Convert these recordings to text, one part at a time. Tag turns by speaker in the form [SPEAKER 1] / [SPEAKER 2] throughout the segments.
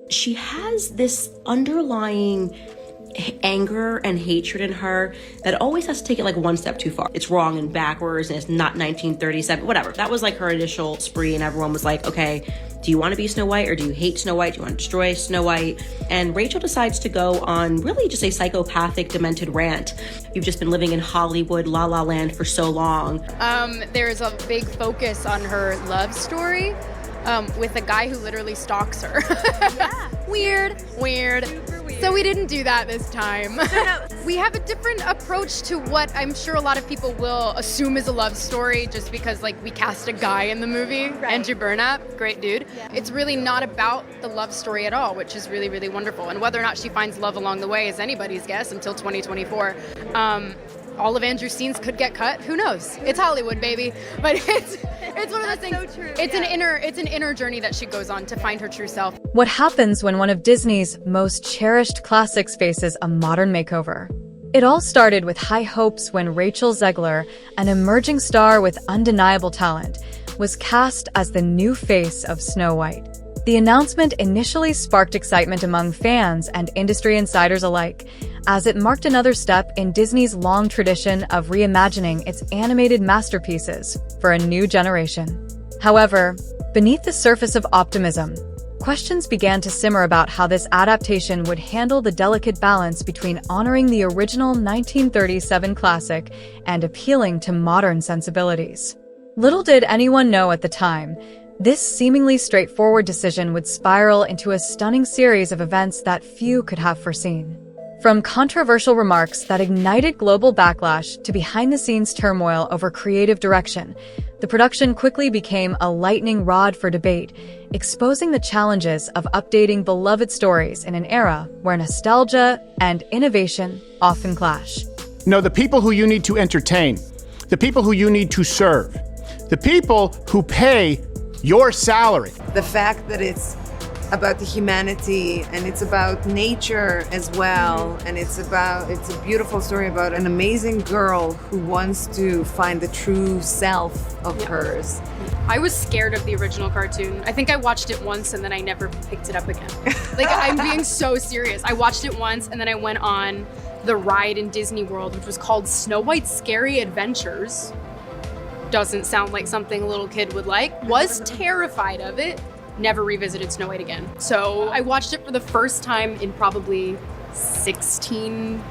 [SPEAKER 1] she has this underlying anger and hatred in her that always has to take it like one step too far. It's wrong and backwards and it's not 1937, whatever. That was like her initial spree, and everyone was like, okay, do you want to be Snow White or do you hate Snow White? Do you want to destroy Snow White? And Rachel decides to go on really just a psychopathic, demented rant. You've just been living in Hollywood, La La Land for so long.
[SPEAKER 2] There's a big focus on her love story with a guy who literally stalks her.
[SPEAKER 3] Yeah.
[SPEAKER 2] Weird. So we didn't do that this time. We have a different approach to what I'm sure a lot of people will assume is a love story just because like we cast a guy in the movie,
[SPEAKER 3] right.
[SPEAKER 2] Andrew Burnap, great dude. Yeah. It's really not about the love story at all, which is really, really wonderful. And whether or not she finds love along the way is anybody's guess until 2024. All of Andrew's scenes could get cut. Who knows? It's Hollywood, baby. But it's one of those things.
[SPEAKER 3] So true.
[SPEAKER 2] It's an inner journey that she goes on to find her true self.
[SPEAKER 4] What happens when one of Disney's most cherished classics faces a modern makeover? It all started with high hopes when Rachel Zegler, an emerging star with undeniable talent, was cast as the new face of Snow White. The announcement initially sparked excitement among fans and industry insiders alike, as it marked another step in Disney's long tradition of reimagining its animated masterpieces for a new generation. However, beneath the surface of optimism, questions began to simmer about how this adaptation would handle the delicate balance between honoring the original 1937 classic and appealing to modern sensibilities. Little did anyone know at the time, this seemingly straightforward decision would spiral into a stunning series of events that few could have foreseen. From controversial remarks that ignited global backlash to behind-the-scenes turmoil over creative direction, the production quickly became a lightning rod for debate, exposing the challenges of updating beloved stories in an era where nostalgia and innovation often clash.
[SPEAKER 5] No, the people who you need to entertain, the people who you need to serve, the people who pay your salary.
[SPEAKER 6] The fact that it's about the humanity and it's about nature as well, and it's a beautiful story about an amazing girl who wants to find the true self of hers.
[SPEAKER 2] I was scared of the original cartoon. I think I watched it once and then I never picked it up again. Like, I'm being so serious. I watched it once and then I went on the ride in Disney World, which was called Snow White's Scary Adventures. Doesn't sound like something a little kid would like. Was terrified of it. Never revisited Snow White again. So I watched it for the first time in probably 16,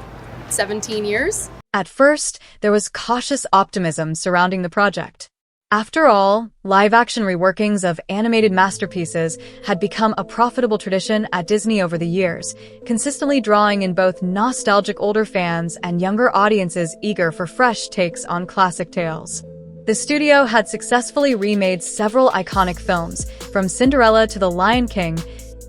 [SPEAKER 2] 17 years.
[SPEAKER 4] At first, there was cautious optimism surrounding the project. After all, live-action reworkings of animated masterpieces had become a profitable tradition at Disney over the years, consistently drawing in both nostalgic older fans and younger audiences eager for fresh takes on classic tales. The studio had successfully remade several iconic films, from Cinderella to The Lion King,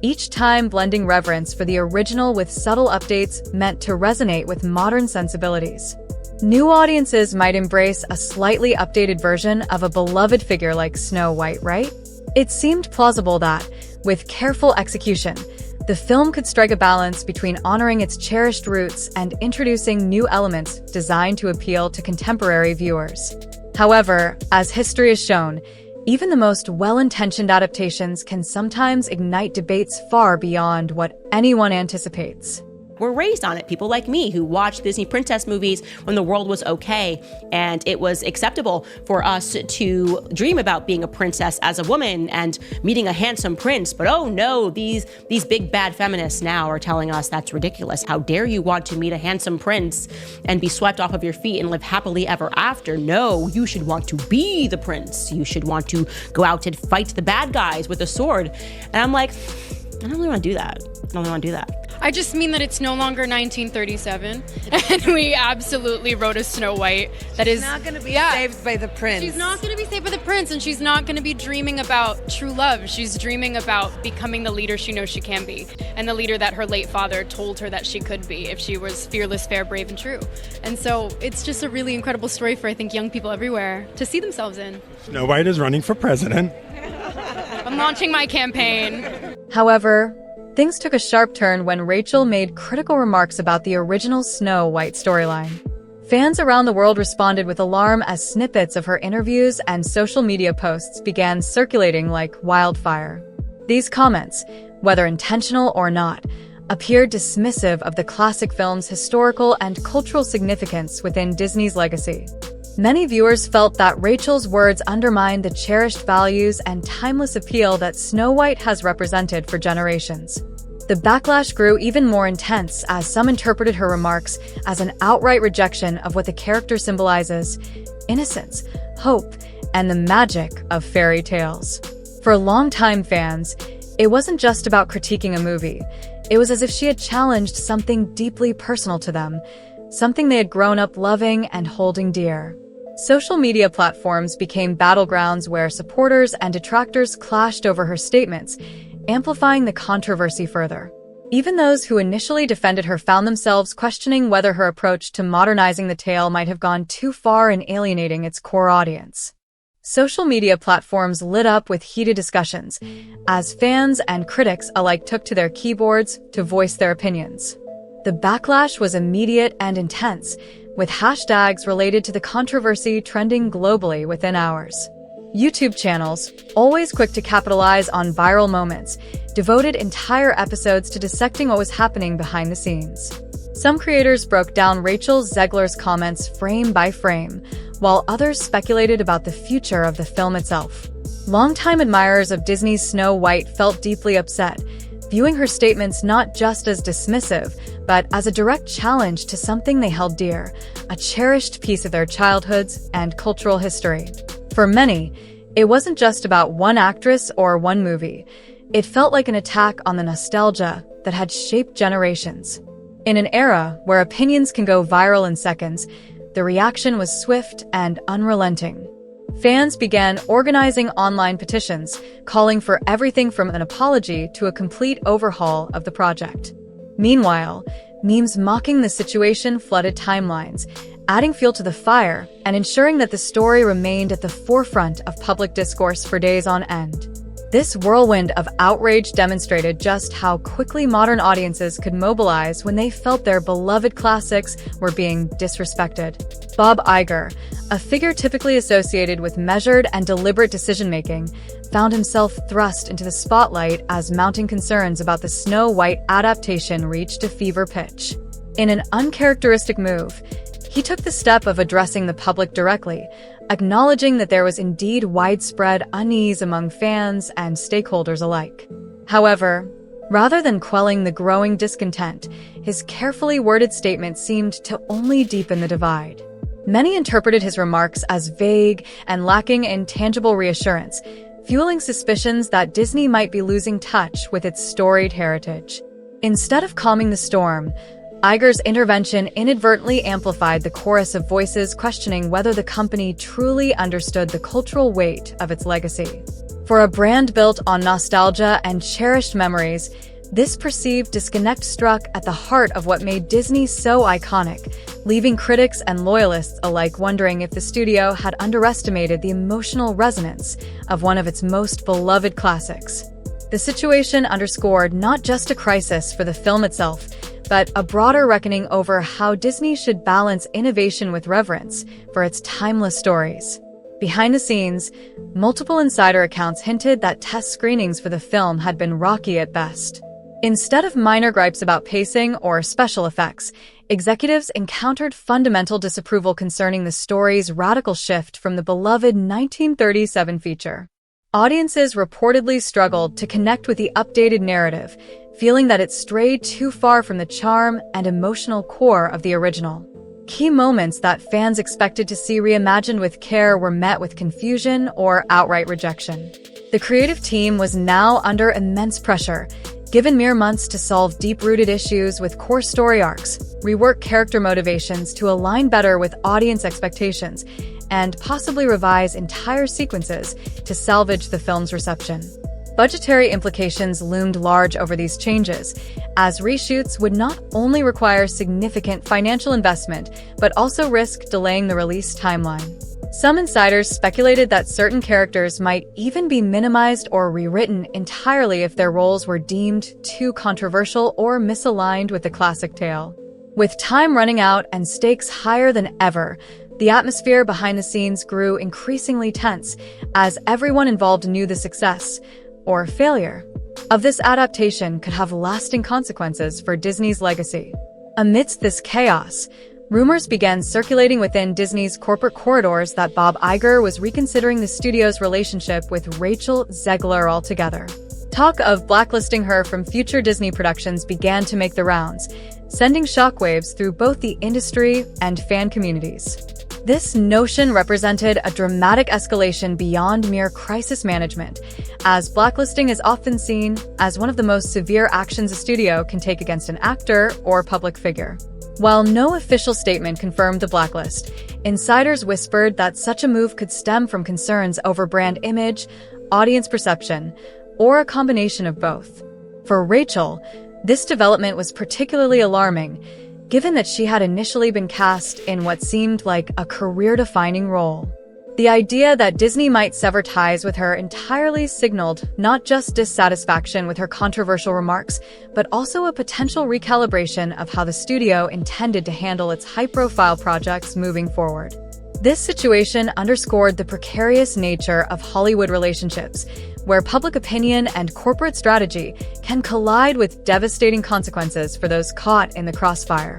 [SPEAKER 4] each time blending reverence for the original with subtle updates meant to resonate with modern sensibilities. New audiences might embrace a slightly updated version of a beloved figure like Snow White, right? It seemed plausible that, with careful execution, the film could strike a balance between honoring its cherished roots and introducing new elements designed to appeal to contemporary viewers. However, as history has shown, even the most well-intentioned adaptations can sometimes ignite debates far beyond what anyone anticipates.
[SPEAKER 1] We're raised on it. People like me who watched Disney princess movies when the world was okay and it was acceptable for us to dream about being a princess as a woman and meeting a handsome prince. But oh no, these big bad feminists now are telling us that's ridiculous. How dare you want to meet a handsome prince and be swept off of your feet and live happily ever after? No, you should want to be the prince. You should want to go out and fight the bad guys with a sword. And I'm like, I don't really want to do that. I don't really want to do that.
[SPEAKER 2] I just mean that it's no longer 1937, and we absolutely wrote a Snow White that is
[SPEAKER 6] not going to be saved by the prince.
[SPEAKER 2] She's not going to be saved by the prince, and she's not going to be dreaming about true love. She's dreaming about becoming the leader she knows she can be, and the leader that her late father told her that she could be if she was fearless, fair, brave, and true. And so it's just a really incredible story for, I think, young people everywhere to see themselves in.
[SPEAKER 7] Snow White is running for president.
[SPEAKER 2] I'm launching my campaign.
[SPEAKER 4] However, things took a sharp turn when Rachel made critical remarks about the original Snow White storyline. Fans around the world responded with alarm as snippets of her interviews and social media posts began circulating like wildfire. These comments, whether intentional or not, appeared dismissive of the classic film's historical and cultural significance within Disney's legacy. Many viewers felt that Rachel's words undermined the cherished values and timeless appeal that Snow White has represented for generations. The backlash grew even more intense as some interpreted her remarks as an outright rejection of what the character symbolizes: innocence, hope, and the magic of fairy tales. For longtime fans, it wasn't just about critiquing a movie. It was as if she had challenged something deeply personal to them, something they had grown up loving and holding dear. Social media platforms became battlegrounds where supporters and detractors clashed over her statements, amplifying the controversy further. Even those who initially defended her found themselves questioning whether her approach to modernizing the tale might have gone too far in alienating its core audience. Social media platforms lit up with heated discussions, as fans and critics alike took to their keyboards to voice their opinions. The backlash was immediate and intense, with hashtags related to the controversy trending globally within hours. YouTube channels, always quick to capitalize on viral moments, devoted entire episodes to dissecting what was happening behind the scenes. Some creators broke down Rachel Zegler's comments frame by frame, while others speculated about the future of the film itself. Longtime admirers of Disney's Snow White felt deeply upset, viewing her statements not just as dismissive, but as a direct challenge to something they held dear, a cherished piece of their childhoods and cultural history. For many, it wasn't just about one actress or one movie. It felt like an attack on the nostalgia that had shaped generations. In an era where opinions can go viral in seconds, the reaction was swift and unrelenting. Fans began organizing online petitions, calling for everything from an apology to a complete overhaul of the project. Meanwhile, memes mocking the situation flooded timelines, adding fuel to the fire and ensuring that the story remained at the forefront of public discourse for days on end. This whirlwind of outrage demonstrated just how quickly modern audiences could mobilize when they felt their beloved classics were being disrespected. Bob Iger, a figure typically associated with measured and deliberate decision-making, found himself thrust into the spotlight as mounting concerns about the Snow White adaptation reached a fever pitch. In an uncharacteristic move, he took the step of addressing the public directly, acknowledging that there was indeed widespread unease among fans and stakeholders alike. However, rather than quelling the growing discontent, his carefully worded statement seemed to only deepen the divide. Many interpreted his remarks as vague and lacking in tangible reassurance, fueling suspicions that Disney might be losing touch with its storied heritage. Instead of calming the storm, Iger's intervention inadvertently amplified the chorus of voices questioning whether the company truly understood the cultural weight of its legacy. For a brand built on nostalgia and cherished memories, this perceived disconnect struck at the heart of what made Disney so iconic, leaving critics and loyalists alike wondering if the studio had underestimated the emotional resonance of one of its most beloved classics. The situation underscored not just a crisis for the film itself, but a broader reckoning over how Disney should balance innovation with reverence for its timeless stories. Behind the scenes, multiple insider accounts hinted that test screenings for the film had been rocky at best. Instead of minor gripes about pacing or special effects, executives encountered fundamental disapproval concerning the story's radical shift from the beloved 1937 feature. Audiences reportedly struggled to connect with the updated narrative, feeling that it strayed too far from the charm and emotional core of the original. Key moments that fans expected to see reimagined with care were met with confusion or outright rejection. The creative team was now under immense pressure, given mere months to solve deep-rooted issues with core story arcs, rework character motivations to align better with audience expectations, and possibly revise entire sequences to salvage the film's reception. Budgetary implications loomed large over these changes, as reshoots would not only require significant financial investment, but also risk delaying the release timeline. Some insiders speculated that certain characters might even be minimized or rewritten entirely if their roles were deemed too controversial or misaligned with the classic tale. With time running out and stakes higher than ever, the atmosphere behind the scenes grew increasingly tense, as everyone involved knew the success, or failure, of this adaptation could have lasting consequences for Disney's legacy. Amidst this chaos, rumors began circulating within Disney's corporate corridors that Bob Iger was reconsidering the studio's relationship with Rachel Zegler altogether. Talk of blacklisting her from future Disney productions began to make the rounds, sending shockwaves through both the industry and fan communities. This notion represented a dramatic escalation beyond mere crisis management, as blacklisting is often seen as one of the most severe actions a studio can take against an actor or public figure. While no official statement confirmed the blacklist, insiders whispered that such a move could stem from concerns over brand image, audience perception, or a combination of both. For Rachel, this development was particularly alarming, given that she had initially been cast in what seemed like a career-defining role. The idea that Disney might sever ties with her entirely signaled not just dissatisfaction with her controversial remarks, but also a potential recalibration of how the studio intended to handle its high-profile projects moving forward. This situation underscored the precarious nature of Hollywood relationships, where public opinion and corporate strategy can collide with devastating consequences for those caught in the crossfire.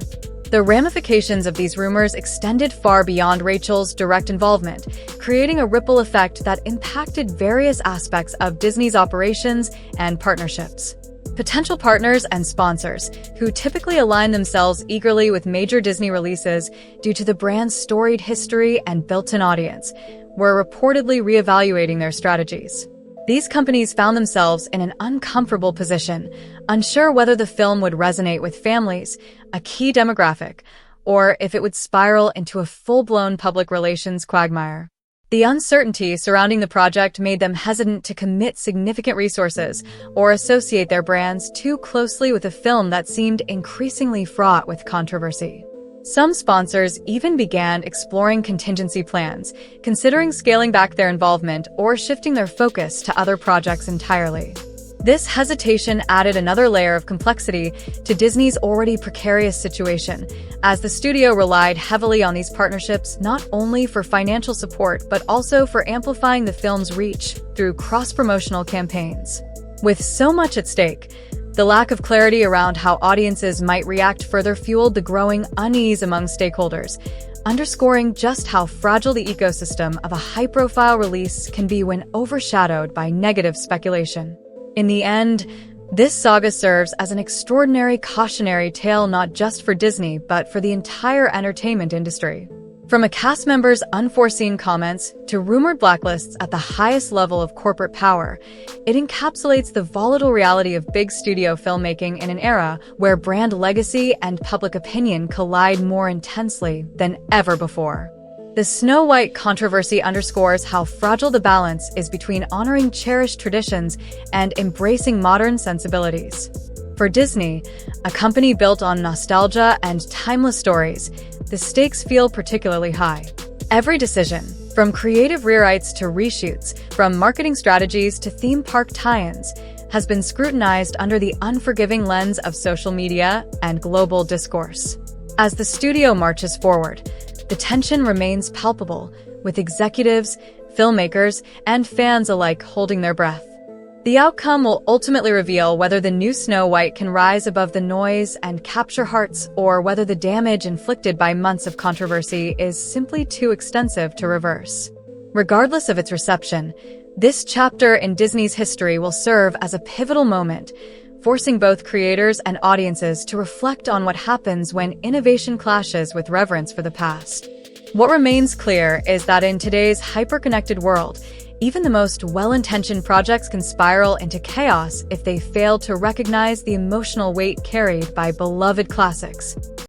[SPEAKER 4] The ramifications of these rumors extended far beyond Rachel's direct involvement, creating a ripple effect that impacted various aspects of Disney's operations and partnerships. Potential partners and sponsors, who typically align themselves eagerly with major Disney releases due to the brand's storied history and built-in audience, were reportedly reevaluating their strategies. These companies found themselves in an uncomfortable position, unsure whether the film would resonate with families, a key demographic, or if it would spiral into a full-blown public relations quagmire. The uncertainty surrounding the project made them hesitant to commit significant resources or associate their brands too closely with a film that seemed increasingly fraught with controversy. Some sponsors even began exploring contingency plans, considering scaling back their involvement or shifting their focus to other projects entirely. This hesitation added another layer of complexity to Disney's already precarious situation, as the studio relied heavily on these partnerships not only for financial support but also for amplifying the film's reach through cross-promotional campaigns. With so much at stake, the lack of clarity around how audiences might react further fueled the growing unease among stakeholders, underscoring just how fragile the ecosystem of a high-profile release can be when overshadowed by negative speculation. In the end, this saga serves as an extraordinary cautionary tale not just for Disney but for the entire entertainment industry. From a cast member's unforeseen comments to rumored blacklists at the highest level of corporate power, it encapsulates the volatile reality of big studio filmmaking in an era where brand legacy and public opinion collide more intensely than ever before. The Snow White controversy underscores how fragile the balance is between honoring cherished traditions and embracing modern sensibilities. For Disney, a company built on nostalgia and timeless stories, the stakes feel particularly high. Every decision, from creative rewrites to reshoots, from marketing strategies to theme park tie-ins, has been scrutinized under the unforgiving lens of social media and global discourse. As the studio marches forward, the tension remains palpable, with executives, filmmakers, and fans alike holding their breath. The outcome will ultimately reveal whether the new Snow White can rise above the noise and capture hearts, or whether the damage inflicted by months of controversy is simply too extensive to reverse. Regardless of its reception, this chapter in Disney's history will serve as a pivotal moment, forcing both creators and audiences to reflect on what happens when innovation clashes with reverence for the past. What remains clear is that in today's hyper-connected world, even the most well-intentioned projects can spiral into chaos if they fail to recognize the emotional weight carried by beloved classics.